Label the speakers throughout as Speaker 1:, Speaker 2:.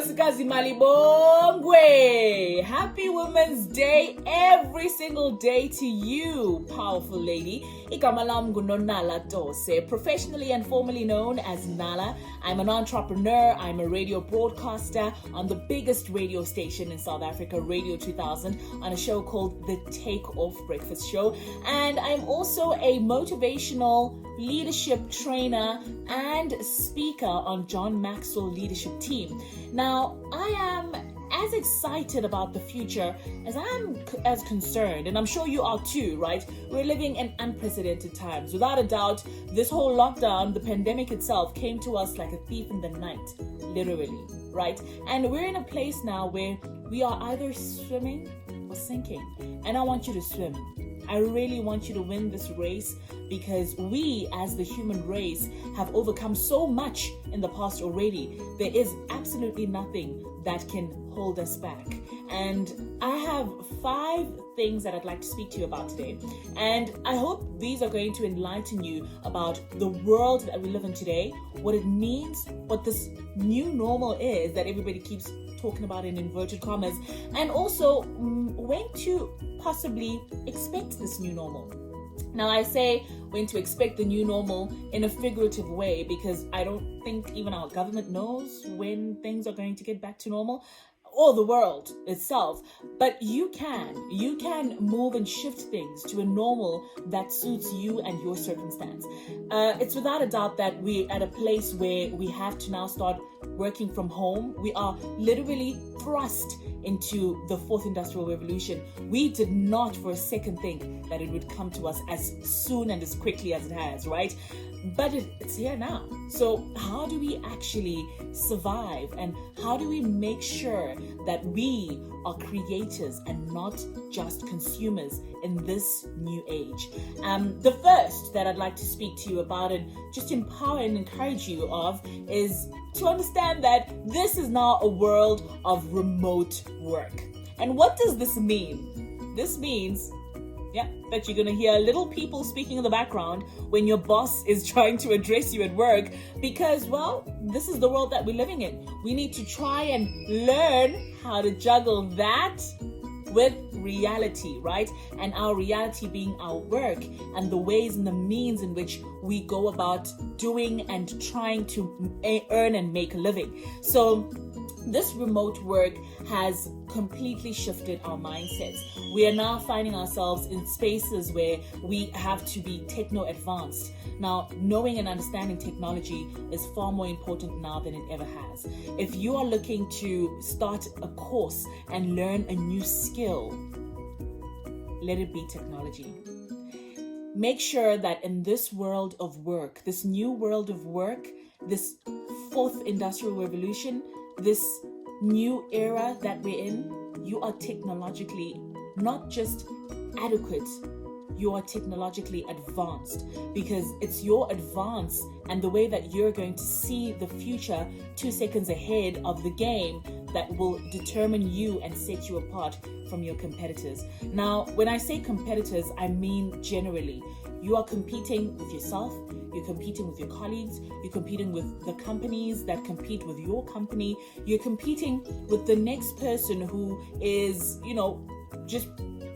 Speaker 1: Nkosikazi Malibongwe. Happy Women's Day every single day to you, powerful lady. Igama lam ngunonala Dose, professionally and formally known as Nala. I'm an entrepreneur. I'm a radio broadcaster on the biggest radio station in South Africa, Radio 2000, on a show called The Take Off Breakfast Show. And I'm also a motivational leadership trainer and speaker on John Maxwell Leadership Team. Now, I am as excited about the future as I am as concerned, and I'm sure you are too, right? We're living in unprecedented times. Without a doubt, this whole lockdown, the pandemic itself, came to us like a thief in the night, literally, right? And we're in a place now where we are either swimming or sinking, and I want you to swim. I really want you to win this race because we, as the human race, have overcome so much in the past already. There is absolutely nothing that can hold us back. And I have 5 things that I'd like to speak to you about today. And I hope these are going to enlighten you about the world that we live in today, what it means, what this new normal is that everybody keeps talking about in inverted commas, and also when to possibly expect this new normal. Now, I say when to expect the new normal in a figurative way because I don't think even our government knows when things are going to get back to normal, or the world itself. But you can move and shift things to a normal that suits you and your circumstance. It's without a doubt that we're at a place where we have to now start working from home. We are literally thrust into the 4th Industrial Revolution. We did not for a second think that it would come to us as soon and as quickly as it has, right? But it's here now. So how do we actually survive, and how do we make sure that we are creators and not just consumers in this new age? The first that I'd like to speak to you about and just empower and encourage you of is to understand that this is now a world of remote work. And what does this mean? This means that you're going to hear little people speaking in the background when your boss is trying to address you at work because, well, this is the world that we're living in. We need to try and learn how to juggle that with reality, right? And our reality being our work and the ways and the means in which we go about doing and trying to earn and make a living. So this remote work has completely shifted our mindsets. We are now finding ourselves in spaces where we have to be techno-advanced. Now, knowing and understanding technology is far more important now than it ever has. If you are looking to start a course and learn a new skill, let it be technology. Make sure that in this world of work, this new world of work, this 4th Industrial Revolution, this new era that we're in, you are technologically not just adequate, you are technologically advanced, because it's your advance and the way that you're going to see the future 2 seconds ahead of the game that will determine you and set you apart from your competitors. Now, when I say competitors, I mean generally. You are competing with yourself, you're competing with your colleagues, you're competing with the companies that compete with your company, you're competing with the next person who is, just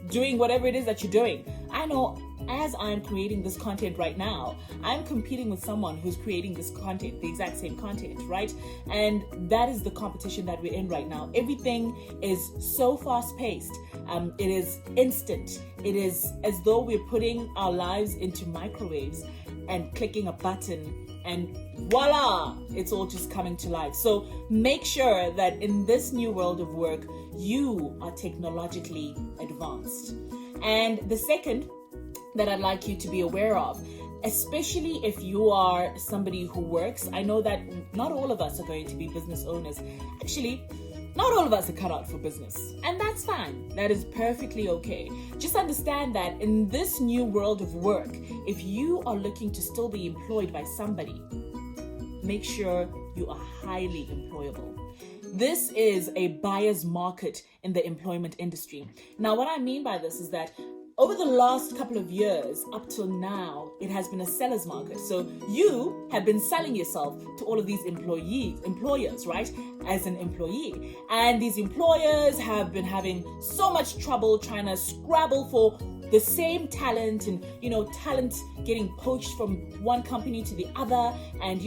Speaker 1: doing whatever it is that you're doing. I know as I'm creating this content right now, I'm competing with someone who's creating this content, the exact same content, right? And that is the competition that we're in right now. Everything is so fast-paced. It is instant. It is as though we're putting our lives into microwaves and clicking a button and voila, it's all just coming to life. So make sure that in this new world of work, you are technologically advanced. And the second that I'd like you to be aware of, especially if you are somebody who works, I know that not all of us are going to be business owners. Actually, not all of us are cut out for business, and that's fine. That is perfectly okay. Just understand that in this new world of work, if you are looking to still be employed by somebody, make sure you are highly employable. This is a buyer's market in the employment industry. Now, what I mean by this is that over the last couple of years, up till now, it has been a seller's market. So you have been selling yourself to all of these employers, right? As an employee. And these employers have been having so much trouble trying to scrabble for the same talent, and talent getting poached from one company to the other, and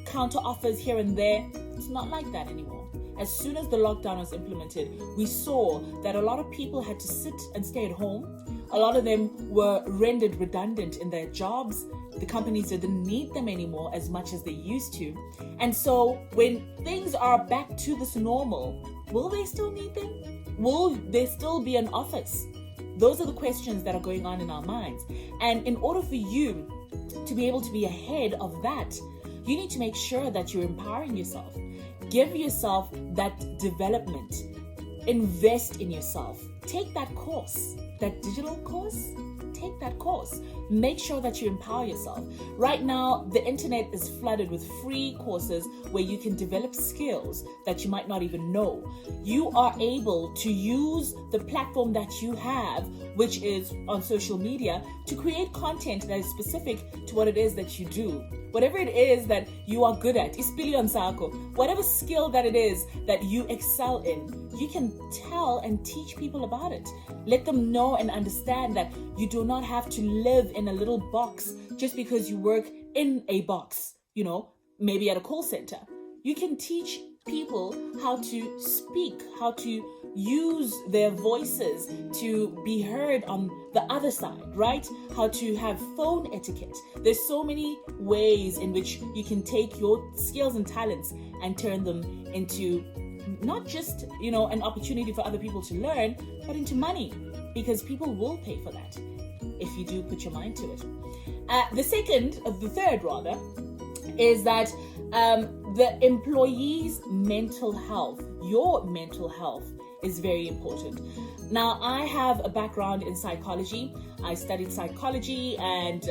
Speaker 1: counter offers here and there. It's not like that anymore. As soon as the lockdown was implemented, we saw that a lot of people had to sit and stay at home. A lot of them were rendered redundant in their jobs. The companies didn't need them anymore as much as they used to. And so when things are back to this normal, will they still need them? Will there still be an office? Those are the questions that are going on in our minds. And in order for you to be able to be ahead of that, you need to make sure that you're empowering yourself. Give yourself that development. Invest in yourself. Take that course, that digital course. Take that course. Make sure that you empower yourself. Right now, the internet is flooded with free courses where you can develop skills that you might not even know. You are able to use the platform that you have, which is on social media, to create content that is specific to what it is that you do. Whatever it is that you are good at, whatever skill that it is that you excel in, you can tell and teach people about it. Let them know and understand that you do not have to live in a little box just because you work in a box, maybe at a call center. You can teach people how to speak, how to use their voices to be heard on the other side, right? How to have phone etiquette. There's so many ways in which you can take your skills and talents and turn them into not just, an opportunity for other people to learn, but into money, because people will pay for that if you do put your mind to it. The third rather, is that the employee's mental health, your mental health, is very important. Now, I have a background in psychology. I studied psychology and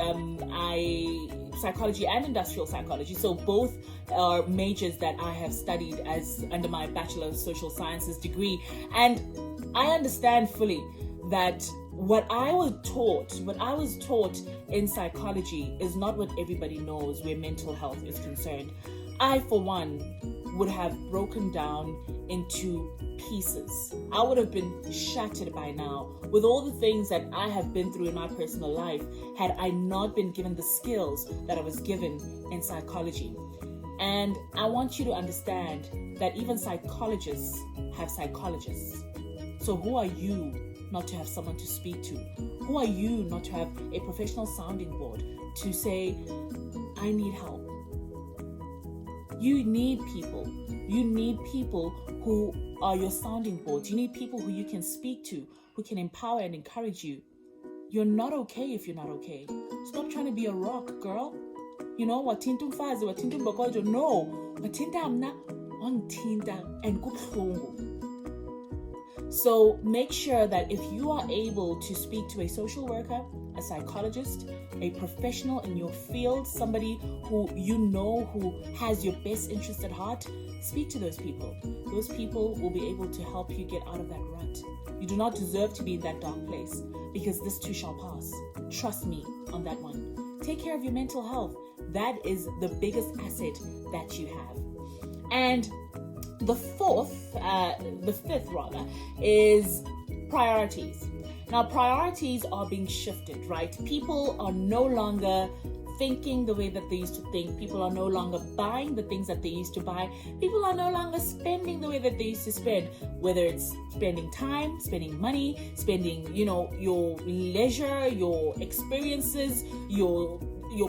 Speaker 1: psychology and industrial psychology. So both are majors that I have studied as under my Bachelor of Social Sciences degree. And I understand fully that what I was taught in psychology is not what everybody knows where mental health is concerned. I, for one, would have broken down into pieces. I would have been shattered by now with all the things that I have been through in my personal life had I not been given the skills that I was given in psychology. And I want you to understand that even psychologists have psychologists. So who are you not to have someone to speak to? Who are you not to have a professional sounding board to say, I need help? You need people. You need people who are your sounding boards. You need people who you can speak to, who can empower and encourage you. You're not okay if you're not okay. Stop trying to be a rock, girl. Watintu mfazi, watintu mbokojo. No, watinta amna, wantinta and kubuhlungu. So make sure that if you are able to speak to a social worker, a psychologist, a professional in your field, somebody who who has your best interest at heart, speak to those people. Those people will be able to help you get out of that rut. You do not deserve to be in that dark place, because this too shall pass. Trust me on that one. Take care of your mental health. That is the biggest asset that you have. And the fifth is priorities. Now, priorities are being shifted, right? People are no longer thinking the way that they used to think. People are no longer buying the things that they used to buy. People are no longer spending the way that they used to spend, whether it's spending time, spending money, spending, your leisure, your experiences, your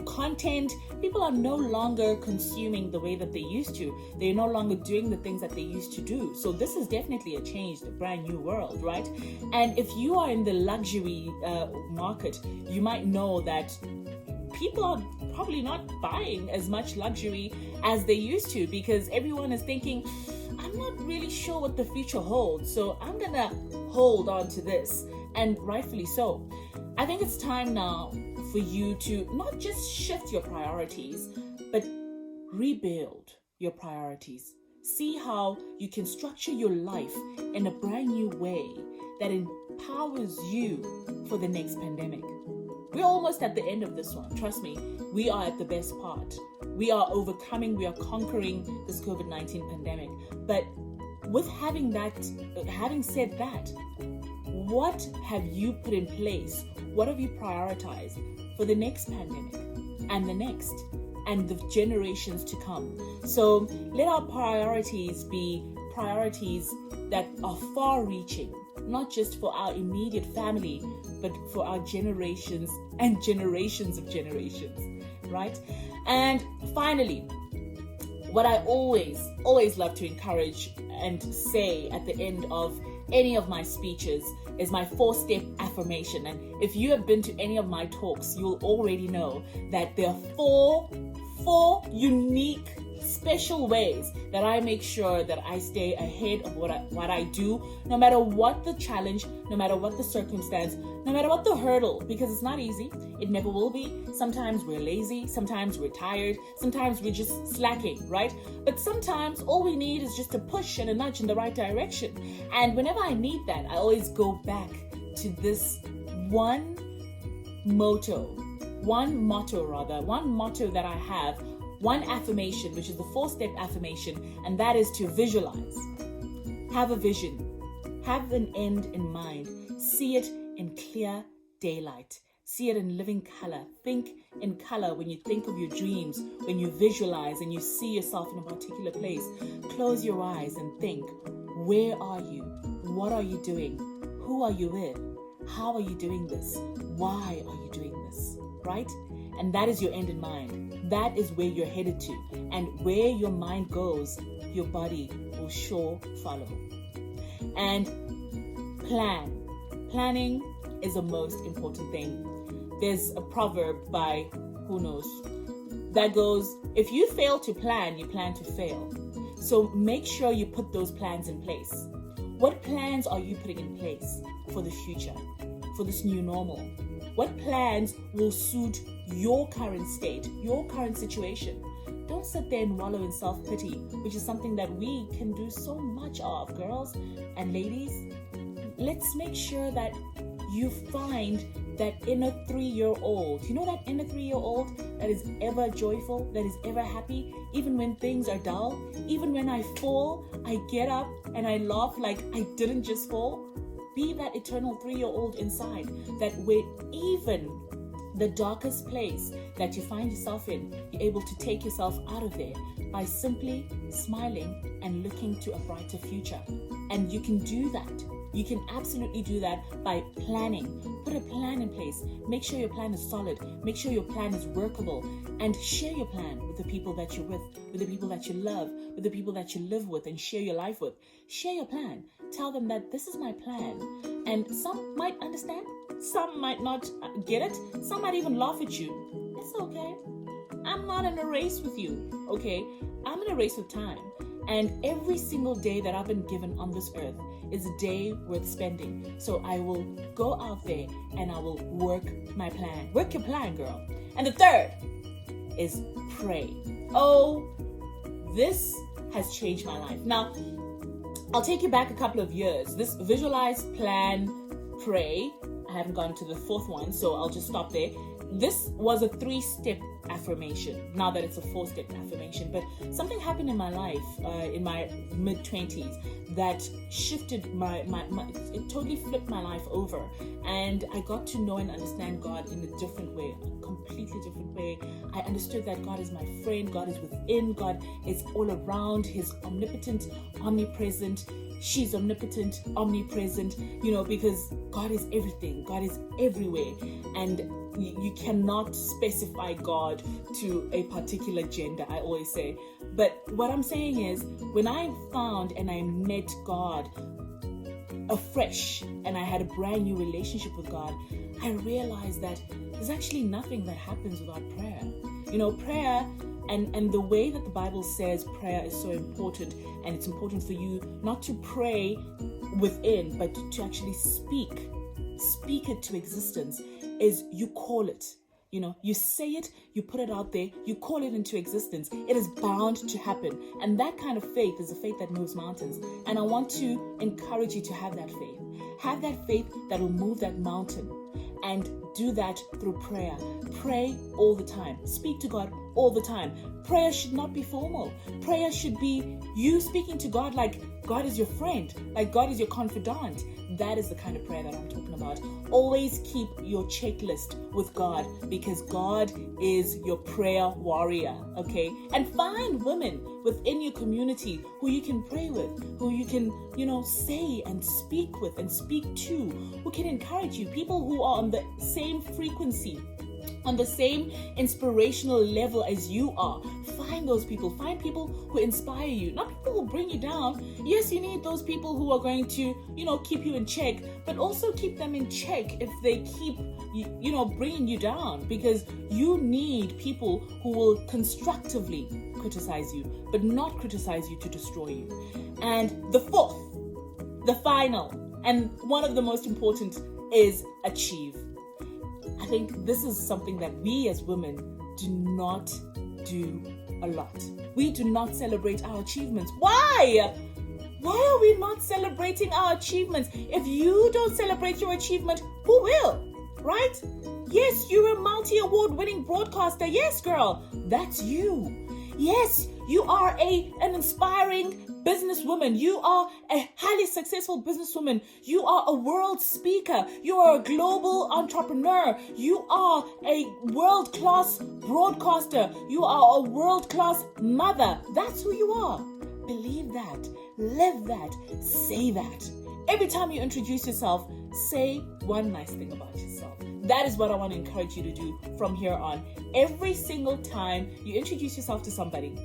Speaker 1: content. People are no longer consuming the way that they used to. They're no longer doing the things that they used to do. So this is definitely a change, a brand new world, right? And if you are in the luxury market, you might know that people are probably not buying as much luxury as they used to, because everyone is thinking, I'm not really sure what the future holds, so I'm gonna hold on to this. And rightfully so. I think it's time now for you to not just shift your priorities, but rebuild your priorities. See how you can structure your life in a brand new way that powers you for the next pandemic. We're almost at the end of this one. Trust me, we are at the best part. We are overcoming, we are conquering this COVID-19 pandemic. But with having said that, what have you put in place? What have you prioritized for the next pandemic and the next and the generations to come? So let our priorities be priorities that are far-reaching, not just for our immediate family, but for our generations and generations of generations, right? And finally, what I always love to encourage and say at the end of any of my speeches is my 4-step affirmation. And if you have been to any of my talks, you'll already know that there are four unique, special ways that I make sure that I stay ahead of what I do, no matter what the challenge, no matter what the circumstance, no matter what the hurdle, because it's not easy. It never will be. Sometimes we're lazy, sometimes we're tired, sometimes we're just slacking, right? But sometimes all we need is just a push and a nudge in the right direction. And whenever I need that, I always go back to this one motto that I have, one affirmation, which is the 4-step affirmation, and that is to visualize. Have a vision. Have an end in mind. See it in clear daylight. See it in living color. Think in color when you think of your dreams, when you visualize and you see yourself in a particular place. Close your eyes and think, where are you? What are you doing? Who are you with? How are you doing this? Why are you doing this? Right? And that is your end in mind. That is where you're headed to. And where your mind goes, your body will sure follow. And planning is the most important thing. There's a proverb by who knows that goes, if you fail to plan, you plan to fail. So make sure you put those plans in place. What plans are you putting in place for the future, for this new normal? What plans will suit your current state, your current situation? Don't sit there and wallow in self-pity, which is something that we can do so much of, girls and ladies. Let's make sure that you find that inner 3-year-old. You know that inner 3-year-old that is ever joyful, that is ever happy, even when things are dull, even when I fall, I get up and I laugh like I didn't just fall. Be that eternal 3-year-old inside, that when even the darkest place that you find yourself in, you're able to take yourself out of there by simply smiling and looking to a brighter future. And you can do that. You can absolutely do that by planning. Put a plan in place. Make sure your plan is solid. Make sure your plan is workable. And share your plan with the people that you're with the people that you love, with the people that you live with and share your life with. Share your plan. Tell them that this is my plan. And some might understand. Some might not get it. Some might even laugh at you. It's okay. I'm not in a race with you, okay? I'm in a race with time. And every single day that I've been given on this earth is a day worth spending. So I will go out there and I will work my plan. Work your plan, girl. And the third is pray. Oh, this has changed my life. Now, I'll take you back a couple of years. This visualize, plan, pray. I haven't gone to the 4th one, so I'll just stop there. This was a 3-step affirmation, now that it's a 4-step affirmation. But something happened in my life in my mid-20s that shifted it totally flipped my life over. And I got to know and understand God in a different way, a completely different way. I understood that God is my friend, God is within, God is all around, He's omnipotent, omnipresent. She's omnipotent, omnipresent, because God is everything. God is everywhere. And you cannot specify God to a particular gender, I always say. But what I'm saying is, when I found and I met God afresh and I had a brand new relationship with God, I realized that there's actually nothing that happens without prayer. Prayer and the way that the Bible says prayer is so important, and it's important for you not to pray within, but to actually speak it to existence, is you call it. You say it, you put it out there, you call it into existence. It is bound to happen. And that kind of faith is a faith that moves mountains. And I want to encourage you to have that faith. Have that faith that will move that mountain. And do that through prayer. Pray all the time. Speak to God all the time. Prayer should not be formal. Prayer should be you speaking to God like God is your friend, like God is your confidant. That is the kind of prayer that I'm talking about. Always keep your checklist with God, because God is your prayer warrior, okay? And find women within your community who you can pray with, who you can, say and speak with and speak to, who can encourage you, people who are on the same frequency, on the same inspirational level as you are. Find those people. Find people who inspire you, not people who bring you down. Yes, you need those people who are going to, keep you in check, but also keep them in check if they keep, bringing you down, because you need people who will constructively criticize you, but not criticize you to destroy you. And the fourth, the final, and one of the most important is achieve. I think this is something that we as women do not do a lot. We do not celebrate our achievements. Why? Why are we not celebrating our achievements? If you don't celebrate your achievement, who will? Right? Yes, you're a multi-award winning broadcaster. Yes, girl, that's you. Yes, you are an inspiring businesswoman. You are a highly successful businesswoman. You are a world speaker. You are a global entrepreneur. You are a world-class broadcaster. You are a world-class mother. That's who you are. Believe that. Live that. Say that. Every time you introduce yourself, say one nice thing about yourself. That is what I want to encourage you to do from here on. Every single time you introduce yourself to somebody,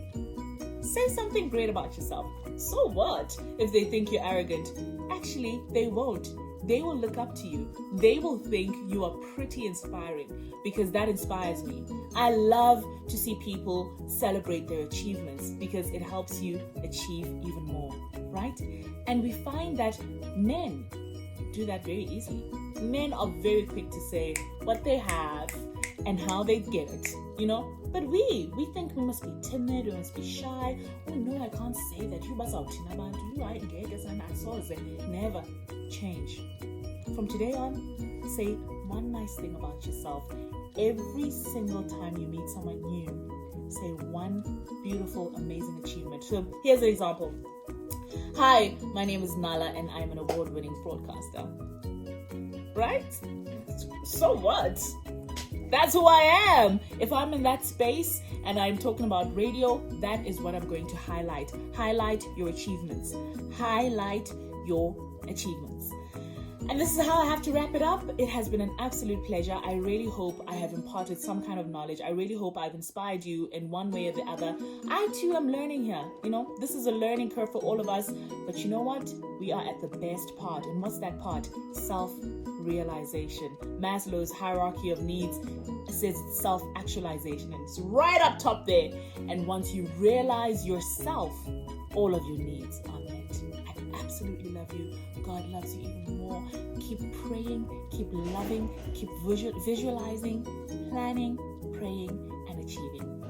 Speaker 1: say something great about yourself. So what if they think you're arrogant? Actually, they won't. They will look up to you. They will think you are pretty inspiring, because that inspires me. I love to see people celebrate their achievements, because it helps you achieve even more, right? And we find that men do that very easily. Men are very quick to say what they have and how they get it, But we think we must be timid, we must be shy. Oh no, I can't say that. You must out never change. From today on, say one nice thing about yourself. Every single time you meet someone new, say one beautiful, amazing achievement. So here's an example. Hi, my name is Nala and I'm an award-winning broadcaster. Right? So what? That's who I am. If I'm in that space and I'm talking about radio, that is what I'm going to highlight. Highlight your achievements. Highlight your achievements. And this is how I have to wrap it up. It has been an absolute pleasure. I really hope I have imparted some kind of knowledge. I really hope I've inspired you in one way or the other. I too am learning here. This is a learning curve for all of us. But you know what? We are at the best part. And what's that part? Self-realization. Maslow's hierarchy of needs says self-actualization. And it's right up top there. And once you realize yourself, all of your needs are met. I absolutely love you. God loves you even more. Keep praying, keep loving, keep visualizing, planning, praying, and achieving.